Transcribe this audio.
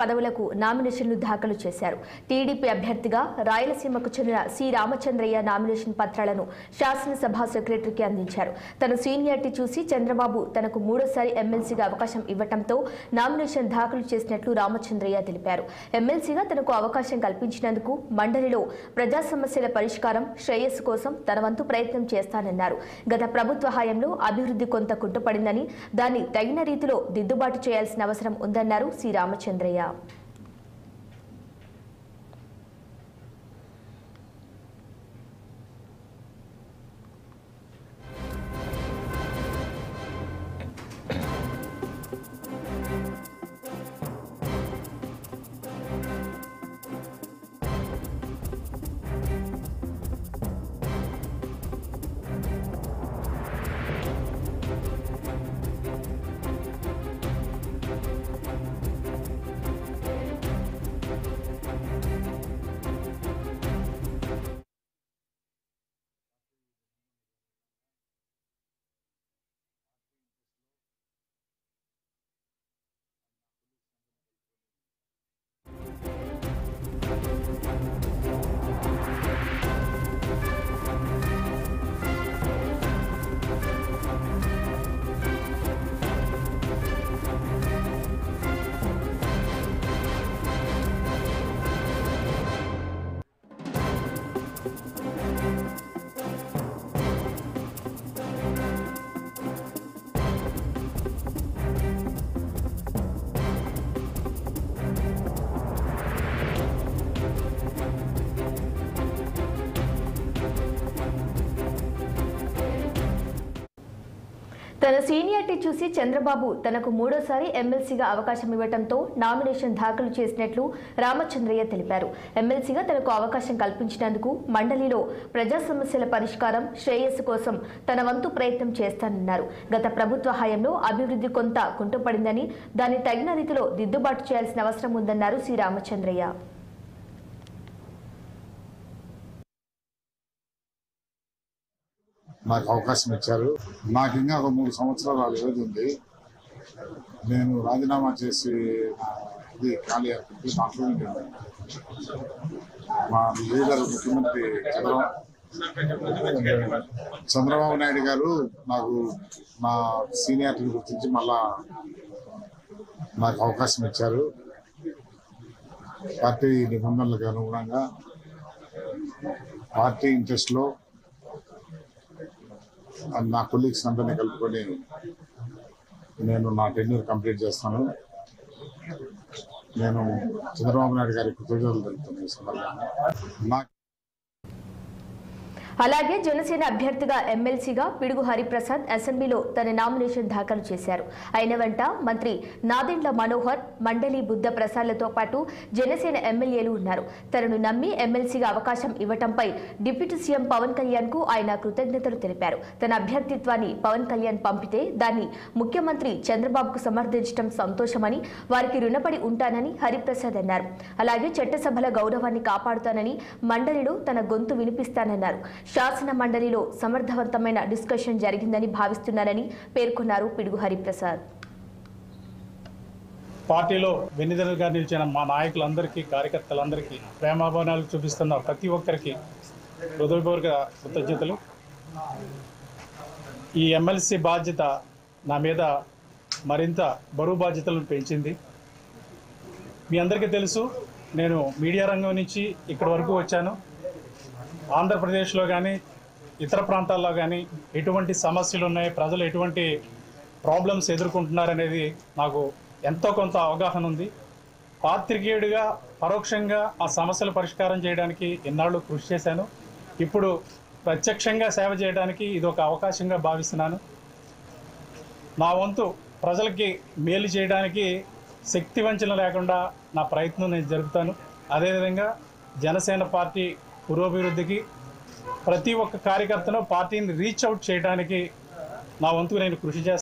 పదవులకు నామినేషన్లు దాఖలు చేశారు. టీడీపీ అభ్యర్థిగా రాయలసీమకు చెందిన సి రామచంద్రయ్య నామినేషన్ పత్రాలను శాసనసభ సెక్రటరీకి అందించారు. తన సీనియారిటీ చూసి చంద్రబాబు తనకు మూడోసారి ఎమ్మెల్సీగా అవకాశం ఇవ్వడంతో నామినేషన్ దాఖలు చేసినట్లు రామచంద్రయ్య తెలిపారు. ఎమ్మెల్సీగా తనకు అవకాశం కల్పించినందుకు మండలిలో ప్రజా సమస్యల పరిష్కారం, శ్రేయస్సు కోసం తన వంతు ప్రయత్నం చేస్తానన్నారు. గత ప్రభుత్వ హయాంలో అభివృద్ధి కొంత కుంటుపడిందని, దాన్ని తగిన రీతిలో దిద్దుబాటు చేయాల్సిన అవసరం ఉందన్నారు సి రామచంద్రయ్య. తన సీనియారిటీ చూసి చంద్రబాబు తనకు మూడోసారి ఎమ్మెల్సీగా అవకాశం ఇవ్వడంతో నామినేషన్ దాఖలు చేసినట్లు రామచంద్రయ్య తెలిపారు. ఎమ్మెల్సీగా తనకు అవకాశం కల్పించినందుకు మండలిలో ప్రజా సమస్యల పరిష్కారం, శ్రేయస్సు కోసం తన వంతు ప్రయత్నం చేస్తానన్నారు. గత ప్రభుత్వ హయాంలో అభివృద్ధి కొంత కుంటుపడిందని, దాన్ని తగిన రీతిలో దిద్దుబాటు చేయాల్సిన అవసరం ఉందన్నారు సి రామచంద్రయ్య. నాకు అవకాశం ఇచ్చారు. నాకు ఇంకా ఒక 3 సంవత్సరాలు వ్యవధి ఉంది. నేను రాజీనామా చేసి ఇది ఖాళీ అవుతుంది. దాంట్లో మా లీడర్ ముఖ్యమంత్రి చంద్రబాబు నాయుడు గారు నాకు నా సీనియారిటీని గుర్తించి మళ్ళా నాకు అవకాశం ఇచ్చారు. పార్టీ నిబంధనలకు అనుగుణంగా పార్టీ ఇంట్రెస్ట్లో నా కొలీగ్స్ అందరినీ కలుపుకొని నేను నా టెన్యూర్ కంప్లీట్ చేస్తాను. నేను చంద్రబాబు నాయుడు గారికి కృతజ్ఞతలు తెలుపుతున్నాను. అలాగే జనసేన అభ్యర్థిగా ఎమ్మెల్సీగా పిడుగు హరిప్రసాద్ అసెంబ్లీలో తన నామినేషన్ దాఖలు చేశారు. ఆయన వెంట మంత్రి నాదెండ్ల మనోహర్, మండలి బుద్ధ ప్రసాద్లతో పాటు జనసేన ఎమ్మెల్యేలు ఉన్నారు. తనను నమ్మి ఎమ్మెల్సీగా అవకాశం ఇవ్వటంపై డిప్యూటీ సీఎం పవన్ కళ్యాణ్ కు ఆయన కృతజ్ఞతలు తెలిపారు. తన అభ్యర్థిత్వాన్ని పవన్ కళ్యాణ్ పంపితే దాన్ని ముఖ్యమంత్రి చంద్రబాబుకు సమర్థించడం సంతోషమని, వారికి రుణపడి ఉంటానని హరిప్రసాద్ అన్నారు. అలాగే చట్టసభల గౌరవాన్ని కాపాడుతానని, మండలిలో తన గొంతు వినిపిస్తానన్నారు. శాసన మండలిలో సమర్థవంతమైన డిస్కషన్ జరిగిందని భావిస్తున్నారని పేర్కొన్నారు పిడుగు హరిప్రసాద్. పార్టీలో వెన్నుదన్నుగా నిలిచిన మా నాయకులందరికీ, కార్యకర్తలందరికీ, ప్రేమాభిమానాలు చూపిస్తున్న ప్రతి ఒక్కరికి హృదయపూర్వక కృతజ్ఞతలు. ఈ ఎమ్మెల్సీ బాధ్యత నా మీద మరింత బరువు బాధ్యతలను పెంచింది. మీ అందరికీ తెలుసు, నేను మీడియా రంగం నుంచి ఇక్కడి వరకు వచ్చాను. ఆంధ్రప్రదేశ్లో కానీ ఇతర ప్రాంతాల్లో కానీ ఎటువంటి సమస్యలు ఉన్నాయి, ప్రజలు ఎటువంటి ప్రాబ్లమ్స్ ఎదుర్కొంటున్నారనేది నాకు ఎంతో కొంత అవగాహన ఉంది. పాత్రికేయుడిగా పరోక్షంగా ఆ సమస్యల పరిష్కారం చేయడానికి ఎన్నాళ్ళు కృషి చేశాను. ఇప్పుడు ప్రత్యక్షంగా సేవ చేయడానికి ఇది ఒక అవకాశంగా భావిస్తున్నాను. నా వంతు ప్రజలకి మేలు చేయడానికి శక్తి వంచన లేకుండా నా ప్రయత్నం నేను జరుపుతాను. అదేవిధంగా జనసేన పార్టీ పురోభివృద్ధికి, ప్రతి ఒక్క కార్యకర్తను పార్టీని రీచ్ అవుట్ చేయడానికి నా వంతు నేను కృషి చేస్తాను.